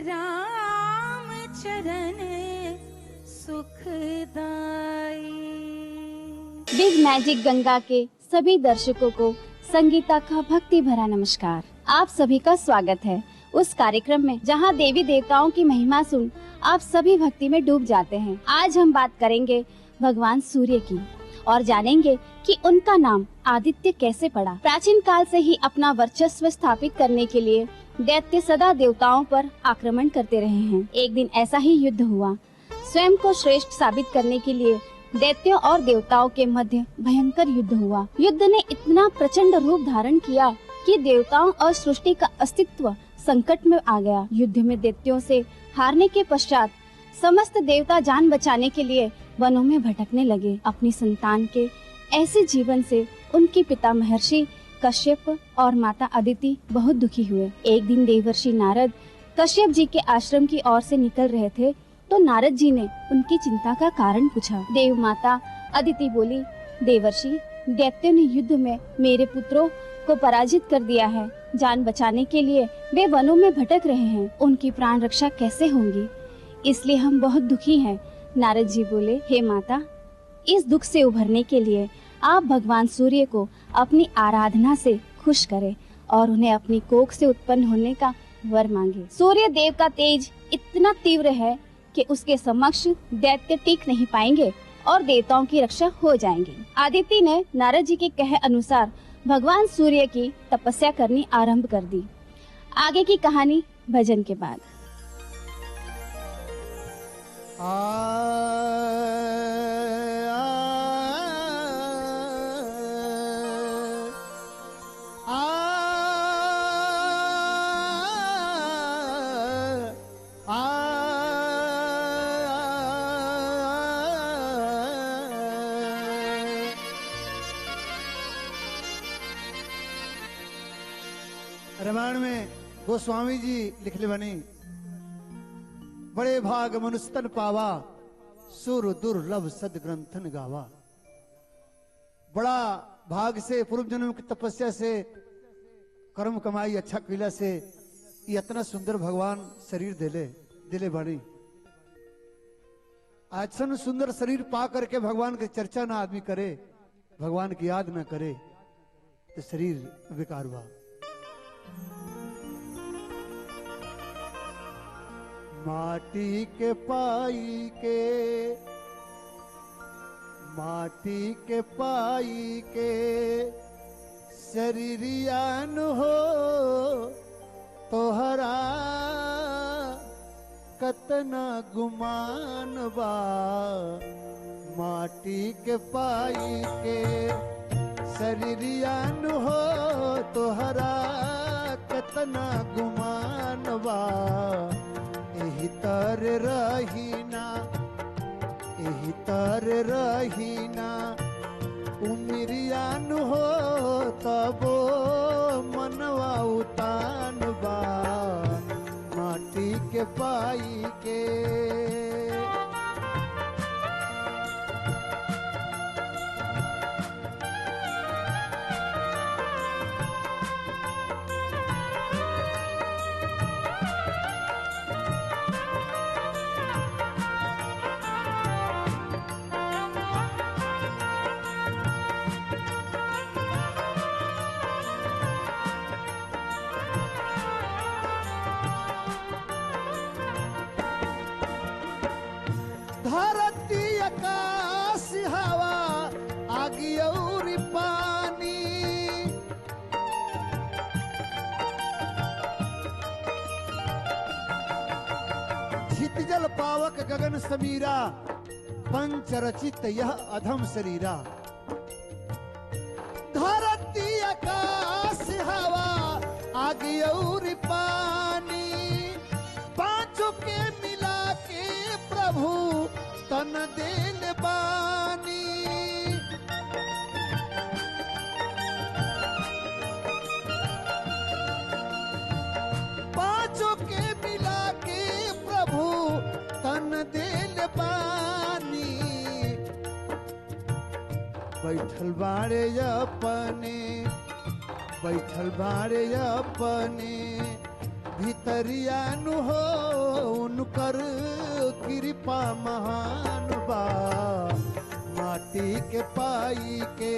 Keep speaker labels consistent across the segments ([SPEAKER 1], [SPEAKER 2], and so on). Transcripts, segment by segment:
[SPEAKER 1] राम चरण सुखदाई।
[SPEAKER 2] Big magic Ganga के सभी दर्शकों को संगीता का भक्ति भरा नमस्कार। आप सभी का स्वागत है उस कार्यक्रम में जहां देवी देवताओं की महिमा सुन आप सभी भक्ति में डूब जाते हैं। आज हम बात करेंगे भगवान सूर्य की और जानेंगे कि उनका नाम आदित्य कैसे पड़ा। प्राचीन काल से ही अपना वर्चस्व स्थापित करने के लिए दैत्य सदा देवताओं पर आक्रमण करते रहे हैं। एक दिन ऐसा ही युद्ध हुआ। स्वयं को श्रेष्ठ साबित करने के लिए दैत्यों और देवताओं के मध्य भयंकर युद्ध हुआ। युद्ध ने इतना प्रचंड रूप धारण किया कि देवताओं और सृष्टि का अस्तित्व संकट में आ गया। युद्ध में दैत्यों से हारने के पश्चात समस्त देवता जान बचाने के लिए वनों में भटकने लगे। अपनी संतान के ऐसे जीवन से उनके पिता महर्षि कश्यप और माता अदिति बहुत दुखी हुए। एक दिन देवर्षि नारद कश्यप जी के आश्रम की ओर से निकल रहे थे तो नारद जी ने उनकी चिंता का कारण पूछा। देव माता अदिति बोली, देवर्षि, दैत्यों ने युद्ध में मेरे पुत्रों को पराजित कर दिया है। जान बचाने के लिए वे वनों में भटक रहे हैं। उनकी प्राण रक्षा कैसे होगी, इसलिए हम बहुत दुखी हैं। नारद जी बोले, हे माता, इस दुख से उभरने के लिए आप भगवान सूर्य को अपनी आराधना से खुश करें और उन्हें अपनी कोख से उत्पन्न होने का वर मांगे। सूर्य देव का तेज इतना तीव्र है कि उसके समक्ष दैत्य टिक नहीं पाएंगे और देवताओं की रक्षा हो जाएंगी। आदिति ने नारद जी के कहे अनुसार भगवान सूर्य की तपस्या करनी आरंभ कर दी। आगे की कहानी भजन के बाद।
[SPEAKER 3] रामायण में गोस्वामी जी लिखले बनी, बड़े भाग मनुस्तन पावा, सुर दुर्लभ सद ग्रंथन गावा। बड़ा भाग से पूर्व जन्म की तपस्या से कर्म कमाई अच्छा किला से ये इतना सुंदर भगवान शरीर दिले बनी। ऐसा सुंदर शरीर पा करके भगवान की चर्चा ना आदमी करे, भगवान की याद ना करे तो शरीर बेकार हुआ। माटी के पाई के शरीरियान हो तोहरा कतना गुमान बा। माटी के पाई के शरीरियान हो तोहरा कतना गुमान बा। एही तर रहीना उमिरियान हो तबो मनवा उतान बा। माटी के पाई के धरती आकाश हवा आगी और पानी छित जल पावक गगन समीरा पंच रचित यह अधम शरीरा। धरती आकाश हवा आगी और पानी पांचों के मिला के प्रभु तन देन बानी। पांचों के मिला के प्रभु तन देन बानी। बैठल बारे अपने भितरियानु हो उनकर कृपा महान बा माटी के पाई के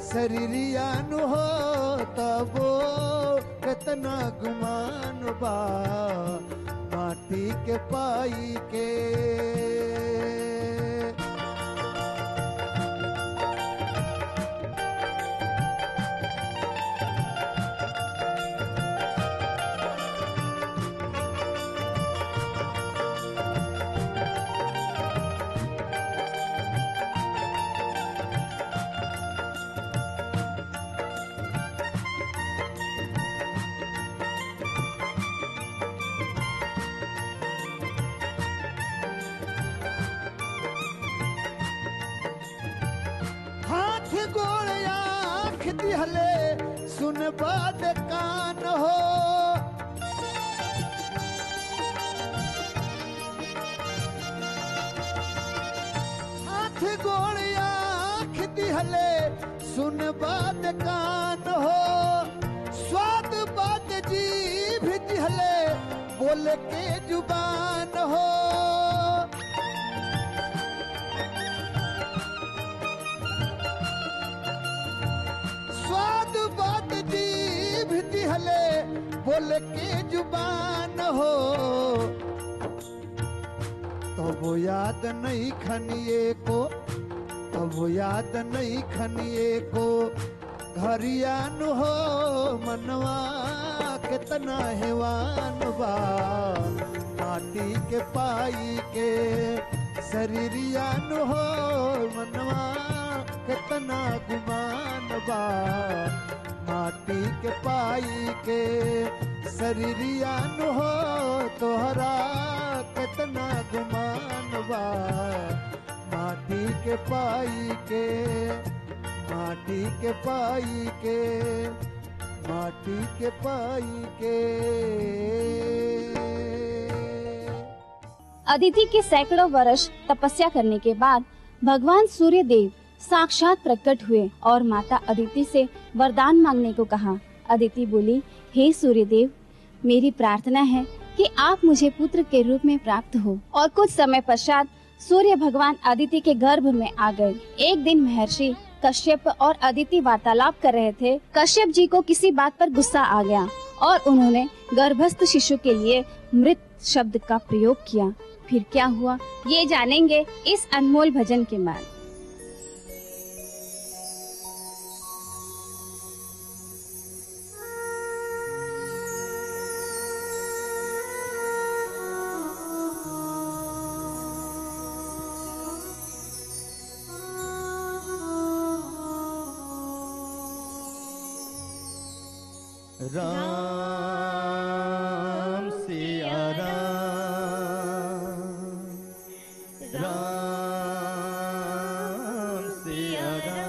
[SPEAKER 3] शरीरियानु हो तबो कितना गुमान बा माटी के पाई के हले सुन बात कान हो हाथ गोड़ आँख दिहले सुन बात कान हो स्वाद बात जीभ दिहले बोल के जुबान हो हले बोल के जुबान हो तो वो याद नहीं खनिए को तो वो याद नहीं खनिए को घरियान हो मनवा कितना हेवान बा माटी के पाई के शरीरियान हो मनवा कितना गुमान बा माटी के पाई के शरीरियान हो तोहरा कितना गुमान बा माटी के पाई के माटी के पाई के माटी के पाई के।
[SPEAKER 2] अदिति के सैकड़ों वर्ष तपस्या करने के बाद भगवान सूर्य देव साक्षात प्रकट हुए और माता अदिति से वरदान मांगने को कहा। अदिति बोली, हे सूर्य देव, मेरी प्रार्थना है कि आप मुझे पुत्र के रूप में प्राप्त हो। और कुछ समय पश्चात सूर्य भगवान अदिति के गर्भ में आ गए। एक दिन महर्षि कश्यप और अदिति वार्तालाप कर रहे थे। कश्यप जी को किसी बात पर गुस्सा आ गया और उन्होंने गर्भस्थ शिशु के लिए मृत शब्द का प्रयोग किया। फिर क्या हुआ ये जानेंगे इस अनमोल भजन के बाद।
[SPEAKER 3] राम सिया राम राम सिया राम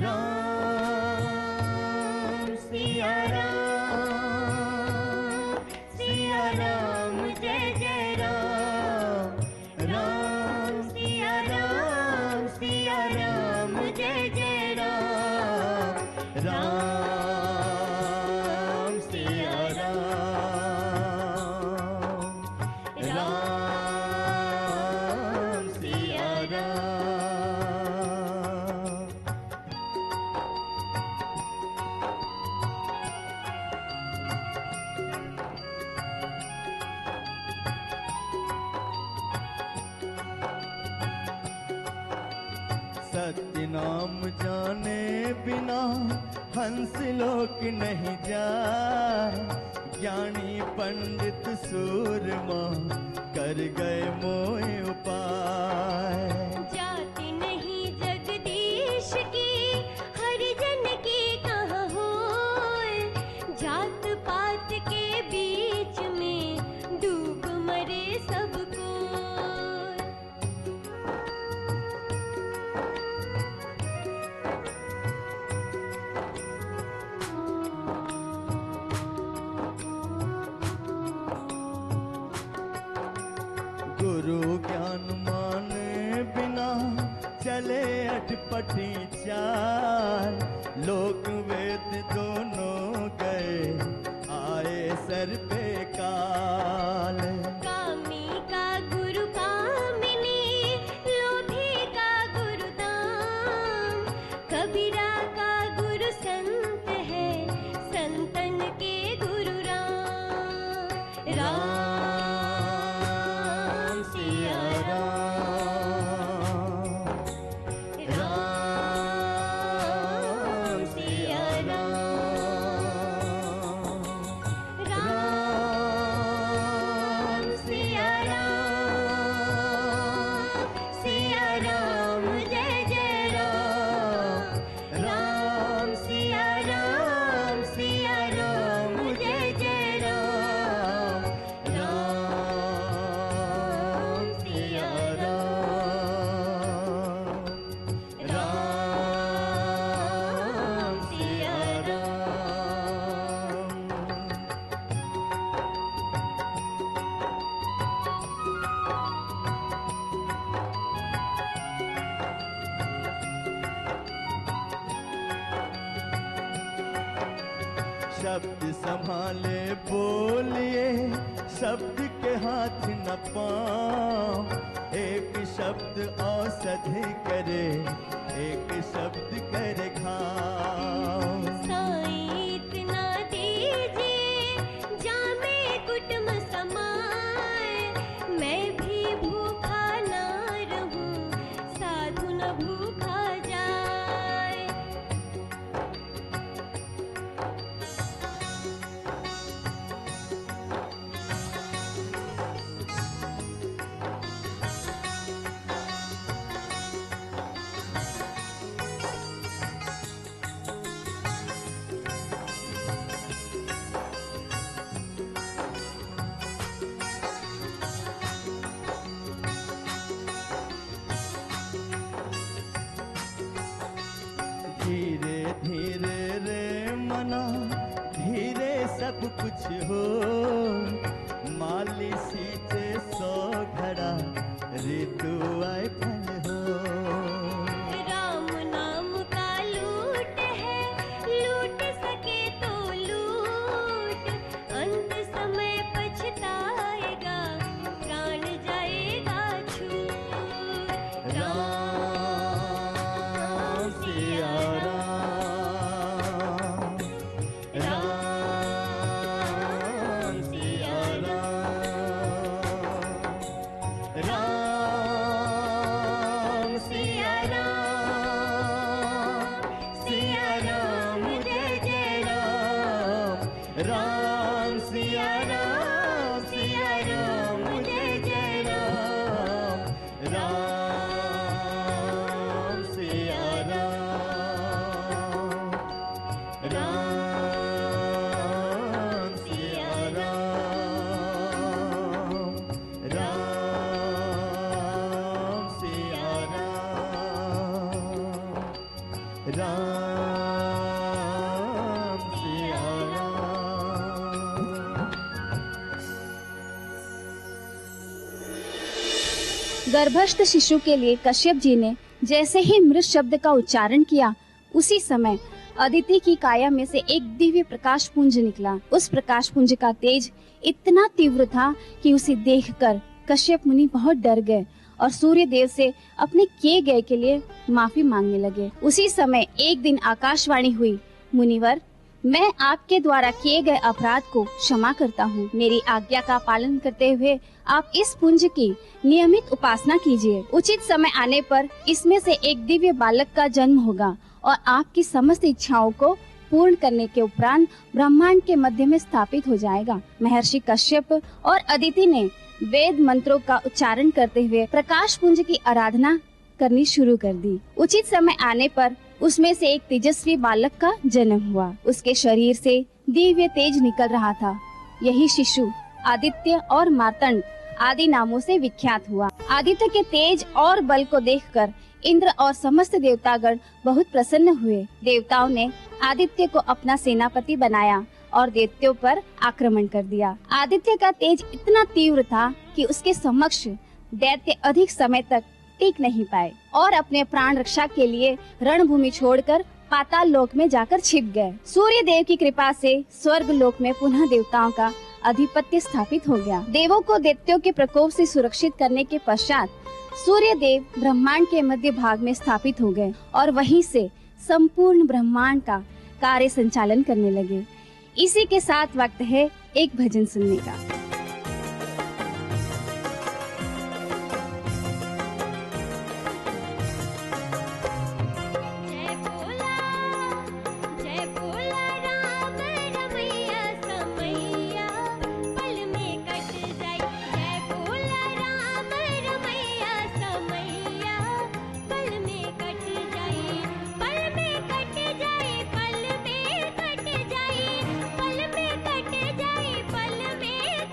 [SPEAKER 3] राम सिया राम जय जय राम राम सिया राम जय जय राम राम सिया राम राम सिया राम। सत्य नाम जाने बिना हंस लोक नहीं जाए, ज्ञानी पंडित सूरमा कर गए मोह उपाय।
[SPEAKER 1] जाति नहीं जगदीश की हरिजन की कहाँ होए, जात पात के बीच में डूब मरे सबको।
[SPEAKER 3] गुरु ज्ञान माने बिना चले अटपटी चाल, लोक वेद दोनों
[SPEAKER 4] सिर पे काल।
[SPEAKER 1] कामी का गुरु कामिनी, लोभी का गुरु दाम, कबीरा का गुरु संत है, संतन के गुरु राम। राम सिया राम, राम सिया राम, राम सिया राम, सिया राम जय जय राम, राम सिया राम, सिया राम जय जय राम, राम सिया राम, राम सिया राम।
[SPEAKER 4] शब्द संभाले बोलिए, शब्द के हाथ न पाओ। एक शब्द औषधि करे, एक शब्द करे घाव।
[SPEAKER 1] साईं इतना दीजिए, जामे कुटुंब समाए, मैं भी भूखा ना रहूं, साधु न भूखा जाए।
[SPEAKER 4] धीरे धीरे रे मना, धीरे सब कुछ हो। माली सींचे 100 घड़ा, ऋतु आए फल हो।
[SPEAKER 1] राम नाम का लूट है, लूट सके तो लूट, अंत समय पछताएगा, प्राण जाएगा छूट। राम सिया राम, राम सिया राम, राम सिया राम, सिया राम जय जय राम, राम सिया राम, सिया राम जय जय राम, राम सिया राम, राम सिया राम, राम सिया राम, राम सिया राम।
[SPEAKER 2] गर्भस्थ शिशु के लिए कश्यप जी ने जैसे ही मृत शब्द का उच्चारण किया, उसी समय अदिति की काया में से एक दिव्य प्रकाश पुंज निकला। उस प्रकाश पुंज का तेज इतना तीव्र था कि उसे देखकर कश्यप मुनि बहुत डर गए और सूर्य देव से अपने किए गए के लिए माफी मांगने लगे। उसी समय एक दिन आकाशवाणी हुई, मुनिवर, मैं आपके द्वारा किए गए अपराध को क्षमा करता हूँ। मेरी आज्ञा का पालन करते हुए आप इस पुंज की नियमित उपासना कीजिए। उचित समय आने पर इसमें से एक दिव्य बालक का जन्म होगा और आपकी समस्त इच्छाओं को पूर्ण करने के उपरांत ब्रह्मांड के मध्य में स्थापित हो जाएगा। महर्षि कश्यप और अदिति ने वेद मंत्रों का उच्चारण करते हुए प्रकाश पुंज की आराधना करनी शुरू कर दी। उचित समय आने पर उसमें से एक तेजस्वी बालक का जन्म हुआ। उसके शरीर से दिव्य तेज निकल रहा था। यही शिशु आदित्य और मार्तंड आदि नामों से विख्यात हुआ। आदित्य के तेज और बल को देखकर इंद्र और समस्त देवतागण बहुत प्रसन्न हुए। देवताओं ने आदित्य को अपना सेनापति बनाया और दैत्यों पर आक्रमण कर दिया। आदित्य का तेज इतना तीव्र था कि उसके समक्ष दैत्य अधिक समय तक टिक नहीं पाए और अपने प्राण रक्षा के लिए रणभूमि छोड़कर पाताल लोक में जाकर छिप गए। सूर्य देव की कृपा से स्वर्ग लोक में पुनः देवताओं का अधिपत्य स्थापित हो गया। देवों को दैत्यों के प्रकोप से सुरक्षित करने के पश्चात सूर्य देव ब्रह्मांड के मध्य भाग में स्थापित हो गए और वहीं से संपूर्ण ब्रह्मांड का कार्य संचालन करने लगे। इसी के साथ वक्त है एक भजन सुनने का।
[SPEAKER 5] पल में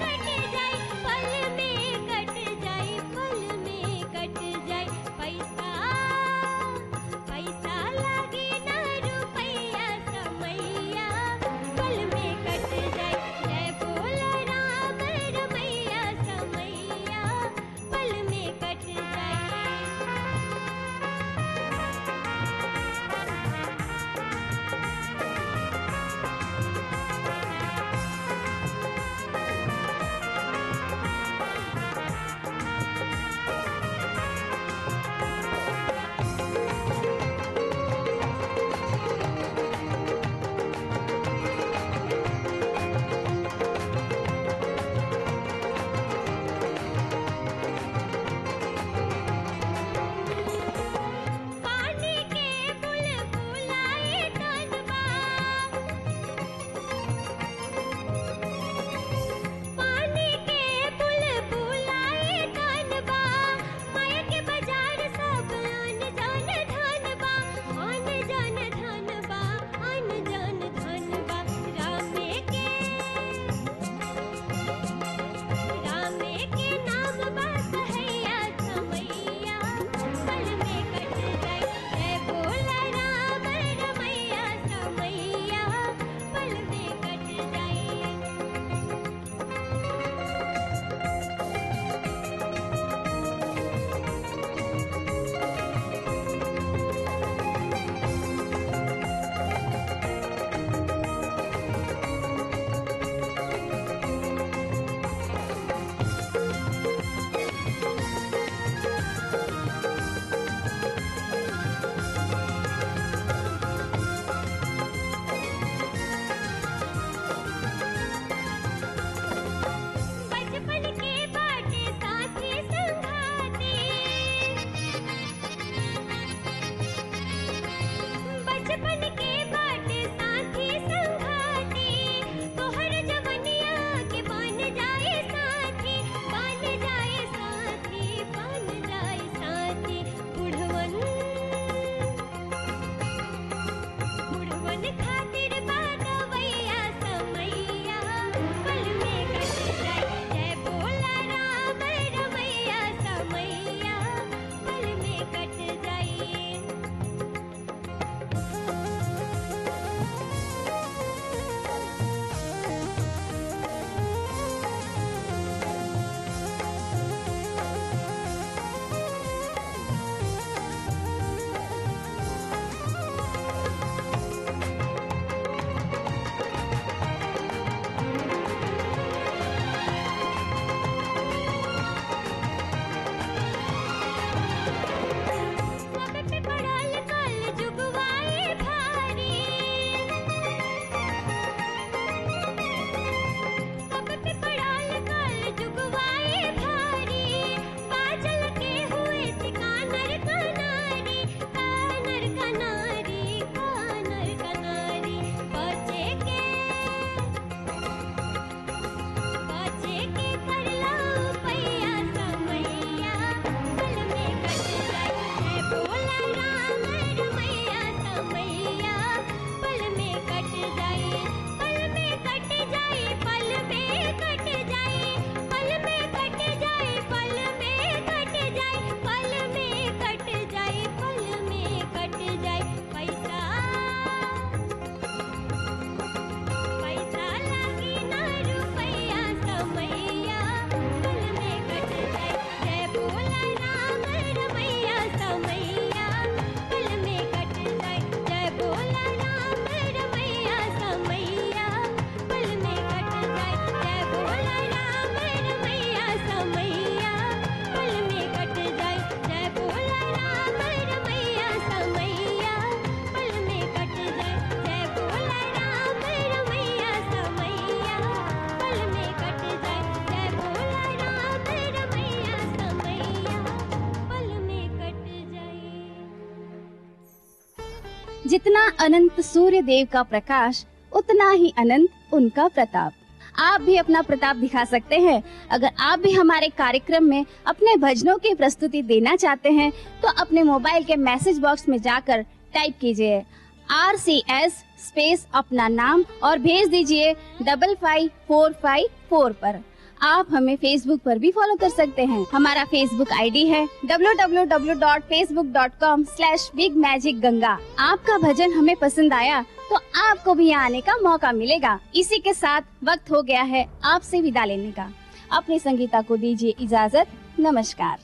[SPEAKER 2] जितना अनंत सूर्य देव का प्रकाश, उतना ही अनंत उनका प्रताप। आप भी अपना प्रताप दिखा सकते हैं। अगर आप भी हमारे कार्यक्रम में अपने भजनों की प्रस्तुति देना चाहते हैं तो अपने मोबाइल के मैसेज बॉक्स में जाकर टाइप कीजिए RCS स्पेस अपना नाम और भेज दीजिए 55454 पर। आप हमें फेसबुक पर भी फॉलो कर सकते हैं। हमारा फेसबुक आईडी है www.facebook.com/bigmagicganga। आपका भजन हमें पसंद आया तो आपको भी यहाँ आने का मौका मिलेगा। इसी के साथ वक्त हो गया है आपसे विदा लेने का। अपनी संगीता को दीजिए इजाजत। नमस्कार।